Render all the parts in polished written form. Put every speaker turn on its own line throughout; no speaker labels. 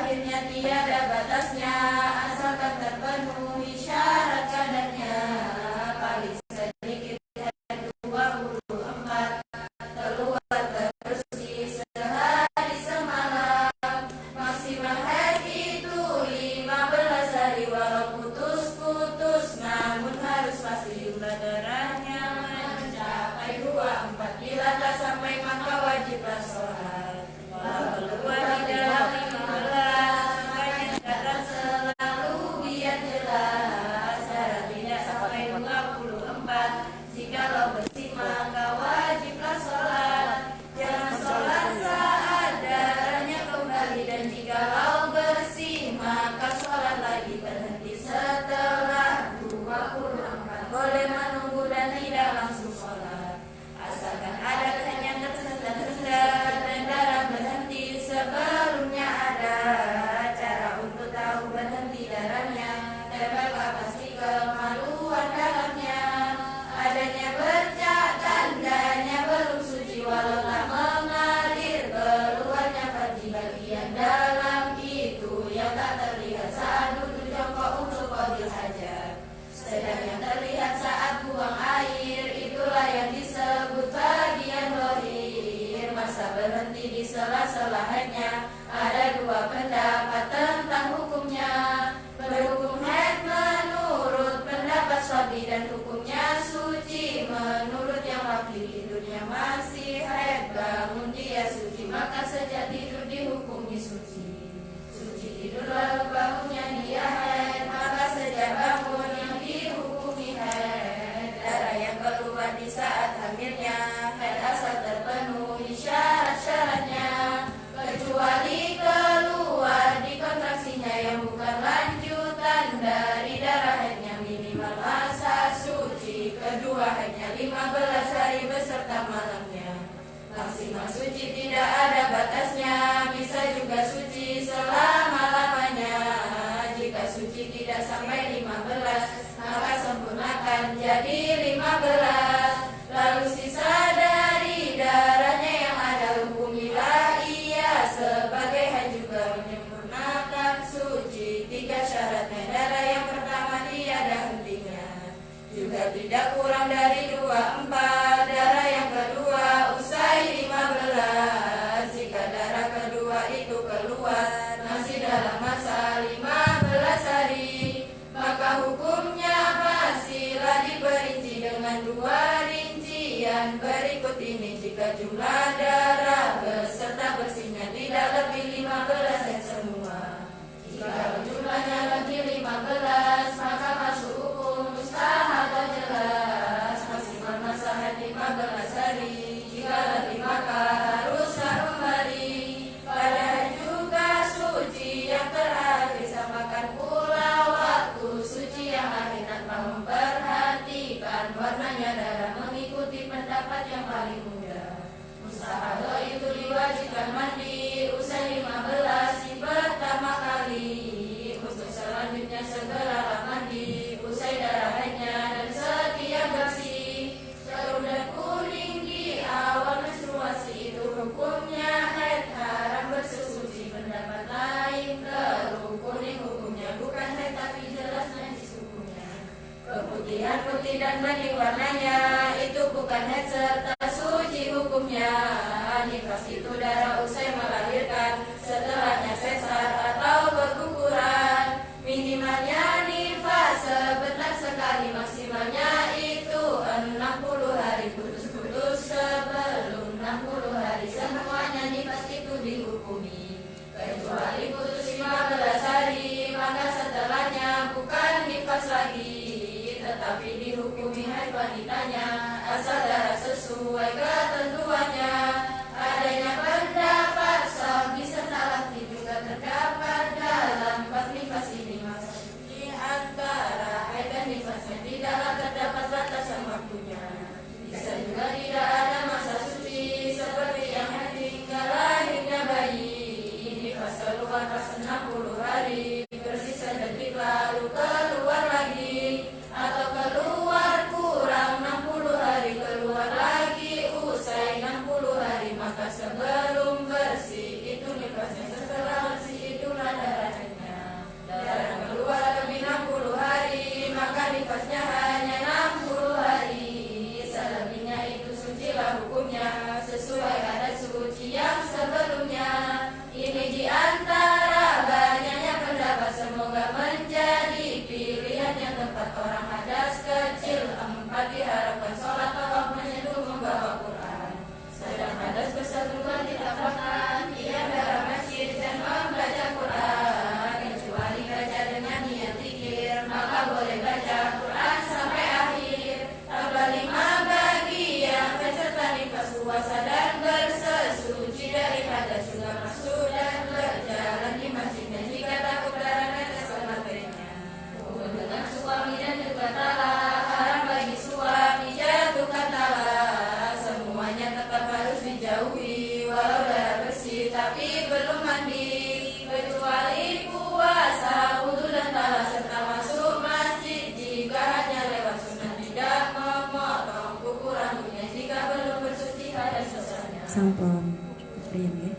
akhirnya tiada batasnya, asalkan terpenuhi syarat kadarnya. Paling sedikit 24, keluar terus di sehari semalam. Maksimal haid itu 15 hari, walau putus-putus namun harus pasti jumlah darahnya mencapai 24. Bila tak sampai maka wajiblah sholat. Walau keluar di dalam 15, makanya catat selalu biar jelas. Syarat tidak sampai 24, jikalau bersih maka wajiblah sholat. Jangan sholat saat darahnya kembali, dan jikalau bersih maka sholat lagi berhenti setelah 24. Boleh menunggu dan tidak langsung sholat, asalkan ada yang tersendat-sendat dan darah berhenti sebelumnya. Ada cara untuk tahu berhenti darahnya, dapatkah pasti kemaluan dalamnya. Adanya bercak tandanya belum suci, walau tak mengalir keluarnya farji. Bagian dalam itu yang tak terlihat saat duduk jongkok untuk qadil hajat, sedang yang terlihat saat buang air itulah yang disebut bagian dohir. Masa berhenti di sela-sela haidnya, ada dua pendapat tentang hukumnya. Berhukum haid menurut pendapat Syafi'i, dan hukumnya suci menurut yang wakil. Tidurnya masih haid, bangun dia suci, maka sejak tidur dihukumi suci. Suci tidur lalu bangunnya dia haid, maka sejak bangun yang dihukumi haid. Darah yang keluar di saat hamilnya haid asal terpenuhi syarat-syaratnya, kecuali keluar di kontraksinya yang bukan lanjutan dari darah haidnya. Minimal masa suci kedua haidnya 15 hari beserta malamnya. Maksimal suci tidak ada batasnya, bisa juga suci selama-lamanya. Jika suci tidak sampai 15, maka sempurnakan jadi 15. Lalu sisa dari darahnya yang ada hukumilah ia sebagai haid, juga menyempurnakan suci. 3 syaratnya, darah yang pertama tiada hentinya, juga tidak kurang dari 24. Darah yang kedua usai 15. Jika darah kedua itu keluar masih dalam masa 15 hari, maka hukumnya pastilah diperinci dengan 2 rincian berikut ini. Jika jumlah darah beserta bersihnya tidak lebih 15 dan semua, jika jumlahnya lebih 15 maka masuk hukum mustahadah jelas. Maksimal masa haid 15 hari, jika lebih maka harus harum hari. Pada haid juga suci yang terakhir, samakan pula waktu suci yang akhir tanpa memperhatikan warnanya darah, mengikuti pendapat yang paling mudah. Mustahab jauhi, walau darah bersih tapi belum mandi. Kecuali puasa, wudu dan talah serta masuk masjid. Jika hanya lewat sunat tidak memotong kuku rambutnya. Jika belum bersuci hadas dosanya.
Sampun cukup ya.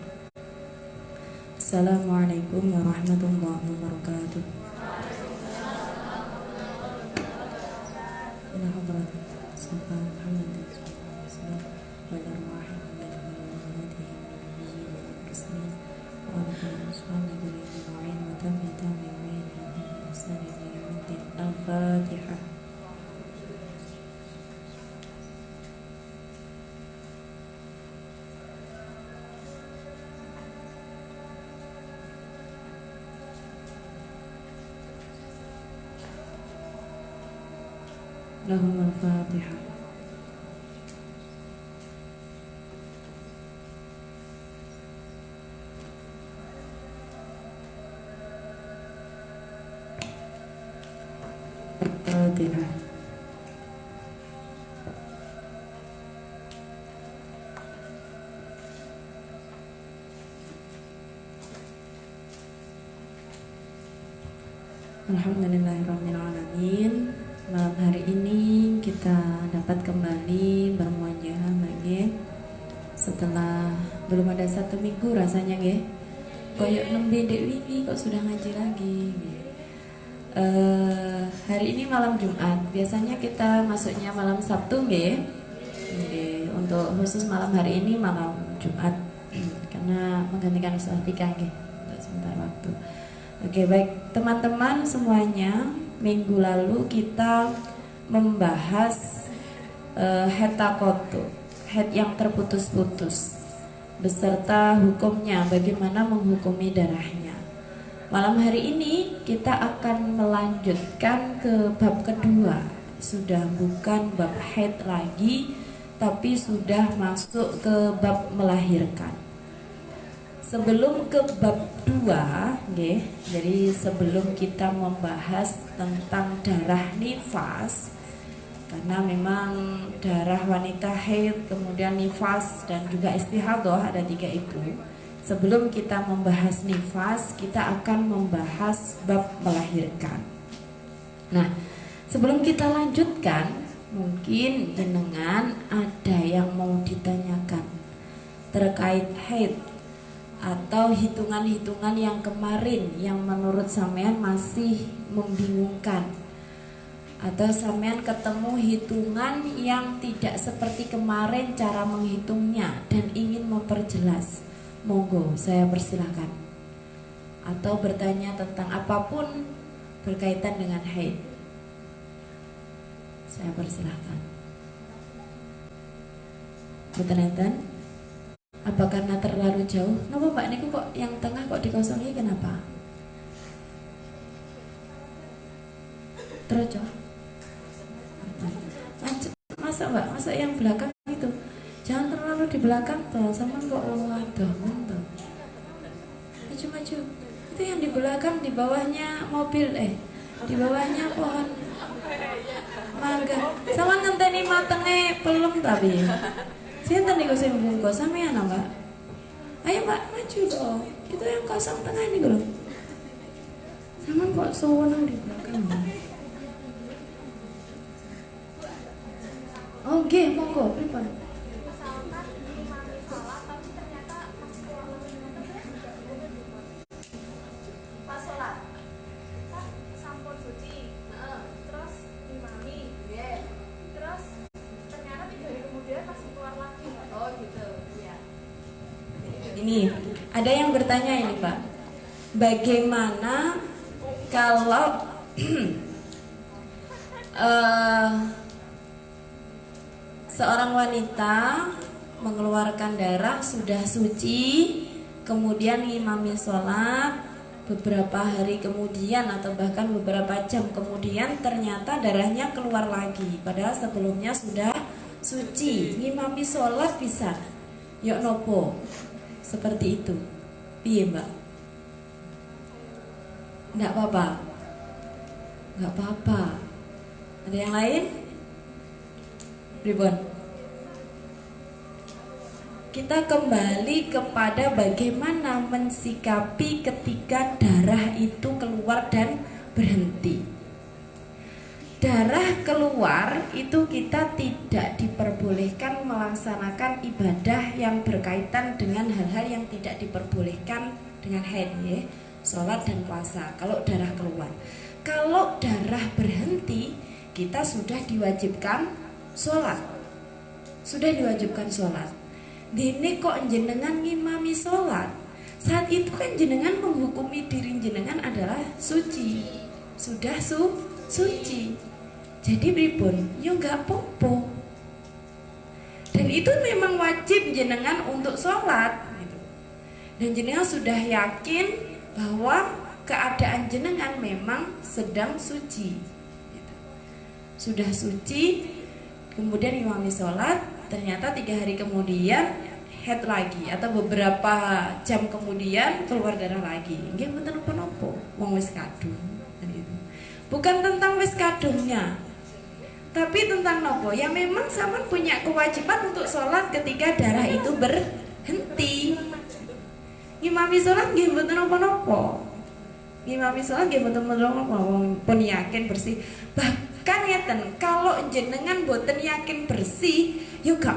Assalamualaikum warahmatullahi wabarakatuh. Ila hadrat Sultan Muhammad wa ila arwah Al-Fatihah. Lahum al-Fatihah. Al-Fatihah. Alhamdulillahirabbil alamin. Malam hari ini kita dapat kembali bermuajah lagi setelah belum ada 1 minggu rasanya nggih. Koyok nembe dek wingi kok sudah ngaji lagi nggih. Hari ini malam Jumat. Biasanya kita masuknya malam Sabtu nggih. Untuk khusus malam hari ini malam Jumat karena menggantikan sholat Tika nggih untuk sebentar waktu. Oke, baik teman-teman semuanya. Minggu lalu kita membahas hetakotu, head yang terputus-putus, beserta hukumnya, bagaimana menghukumi darahnya. Malam hari ini kita akan melanjutkan ke bab kedua. Sudah bukan bab head lagi, tapi sudah masuk ke bab melahirkan. Sebelum ke bab 2, jadi sebelum kita membahas tentang darah nifas, karena memang darah wanita haid, kemudian nifas dan juga istihadah, ada 3 itu. Sebelum kita membahas nifas, kita akan membahas bab melahirkan. Nah, sebelum kita lanjutkan, mungkin jenengan ada yang mau ditanyakan terkait haid atau hitungan-hitungan yang kemarin yang menurut sampean masih membingungkan, atau sampean ketemu hitungan yang tidak seperti kemarin cara menghitungnya dan ingin memperjelas, monggo saya persilahkan. Atau bertanya tentang apapun berkaitan dengan haid, saya persilahkan. Betul. Apa karena terlalu jauh? Kenapa Mbak Niku kok yang tengah kok dikosongi, kenapa? Terus masa Mbak, masa yang belakang itu jangan terlalu di belakang toh, sama kok waduh mantap. Maju-maju. Itu yang di belakang, di bawahnya mobil, di bawahnya pohon mangga. Sama ngenteni matenge pelem tapi. Sinten niku sing bungkus sampean Mbak? Ayo Mbak maju toh. Itu yang kosong tengah niku lho. Sama kok sono di belakang. Oke, monggo pripun?
Pas sholat sampun suci, terus imami, terus ternyata 3 hari kemudian masih keluar lagi. Oh gitu, ya.
Ini ada yang bertanya ini Pak, bagaimana kalau seorang wanita mengeluarkan darah sudah suci, kemudian ngimami sholat, beberapa hari kemudian atau bahkan beberapa jam kemudian ternyata darahnya keluar lagi, padahal sebelumnya sudah suci. Ngimami sholat bisa, yuk nopo seperti itu, piye Mbak? Nggak apa-apa, nggak apa-apa. Ada yang lain? Ribon. kita kembali kepada bagaimana mensikapi ketika darah itu keluar dan berhenti. Darah keluar itu kita tidak diperbolehkan melaksanakan ibadah yang berkaitan dengan hal-hal yang tidak diperbolehkan dengan haid, ya, sholat dan puasa. Kalau darah keluar, kalau darah berhenti, kita sudah diwajibkan sholat, Dene kok jenengan ngimami sholat, saat itu kan jenengan menghukumi diri jenengan adalah suci, sudah suci. Jadi pripun? Ya nggak popo. Dan itu memang wajib jenengan untuk sholat. Dan jenengan sudah yakin bahwa keadaan jenengan memang sedang suci. Sudah suci, kemudian imami sholat. Ternyata 3 hari kemudian head lagi, atau beberapa jam kemudian keluar darah lagi. Nggih mboten napa-napa, wong wis kadung. Bukan tentang wis kadungnya, tapi tentang nopo. Ya memang sama punya kewajiban untuk sholat ketika darah itu berhenti. Ngimami sholat nggih mboten napa-napa. Ngimami sholat nggih mboten napa-napa, pun yakin bersih. Bahkan ngeten, kalau jenengan mboten yakin bersih, yo gak